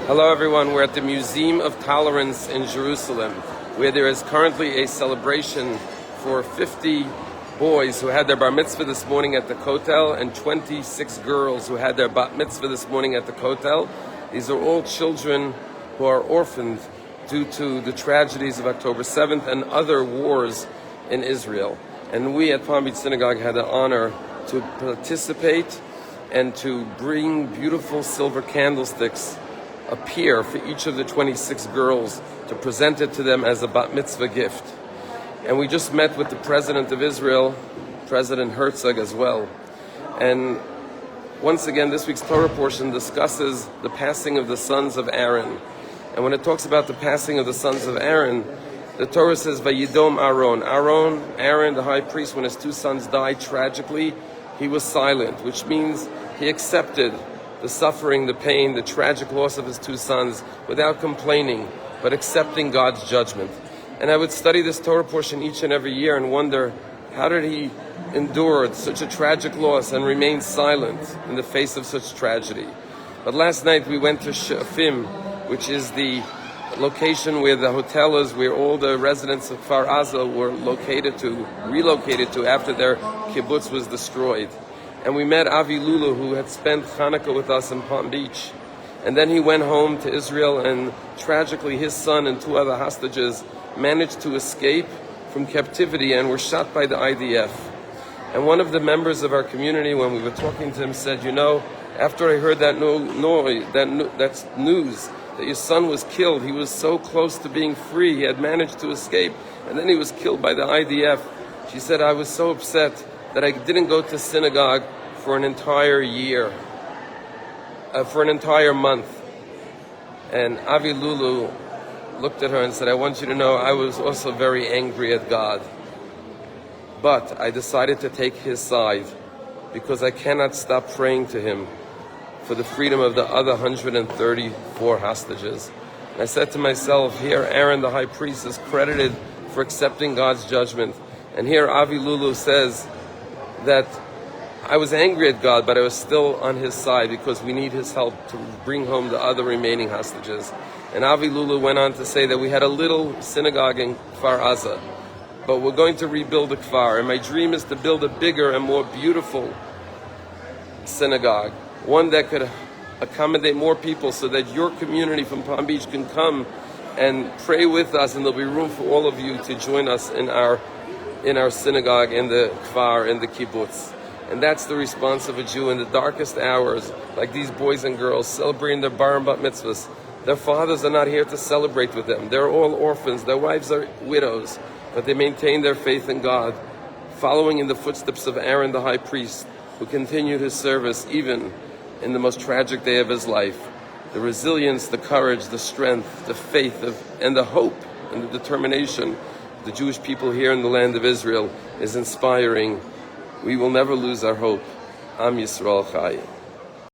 Hello everyone, we're at the Museum of Tolerance in Jerusalem, where there is currently a celebration for 50 boys who had their bar mitzvah this morning at the Kotel and 26 girls who had their bat mitzvah this morning at the Kotel. These are all children who are orphaned due to the tragedies of October 7th and other wars in Israel. And we at Palm Beach Synagogue had the honor to participate and to bring beautiful silver candlesticks appear for each of the 26 girls to present it to them as a bat mitzvah gift. And we just met with the President of Israel, President Herzog as well. And once again, this week's Torah portion discusses the passing of the sons of Aaron. And when it talks about the passing of the sons of Aaron, the Torah says, Vayidom Aaron. Aaron, the high priest, when his two sons died tragically, he was silent, which means he accepted the suffering, the pain, the tragic loss of his two sons without complaining, but accepting God's judgment. And I would study this Torah portion each and every year and wonder, how did he endure such a tragic loss and remain silent in the face of such tragedy? But last night we went to Shafim, which is the location where the hotel is, where all the residents of Kfar Aza were relocated to after their kibbutz was destroyed. And we met Avi Lulu, who had spent Hanukkah with us in Palm Beach. And then he went home to Israel, and tragically his son and two other hostages managed to escape from captivity and were shot by the IDF. And one of the members of our community, when we were talking to him, said, after I heard that news that your son was killed, he was so close to being free, he had managed to escape, and then he was killed by the IDF. She said, I was so upset that I didn't go to synagogue for an entire year, for an entire month. And Avi Lulu looked at her and said, I want you to know I was also very angry at God. But I decided to take his side because I cannot stop praying to him for the freedom of the other 134 hostages. And I said to myself, here Aaron the high priest is credited for accepting God's judgment. And here Avi Lulu says that I was angry at God, but I was still on his side because we need his help to bring home the other remaining hostages. And Avi Lulu went on to say that we had a little synagogue in Kfar Aza, but we're going to rebuild the Kfar. And my dream is to build a bigger and more beautiful synagogue, one that could accommodate more people so that your community from Palm Beach can come and pray with us, and there'll be room for all of you to join us in our synagogue, in the Kfar, in the kibbutz. And that's the response of a Jew in the darkest hours, like these boys and girls celebrating their bar and bat mitzvahs. Their fathers are not here to celebrate with them. They're all orphans. Their wives are widows, but they maintain their faith in God, following in the footsteps of Aaron the high priest, who continued his service even in the most tragic day of his life. The resilience, the courage, the strength, the faith, and the hope and the determination of the Jewish people here in the land of Israel is inspiring. We will never lose our hope. Am Yisrael Chai.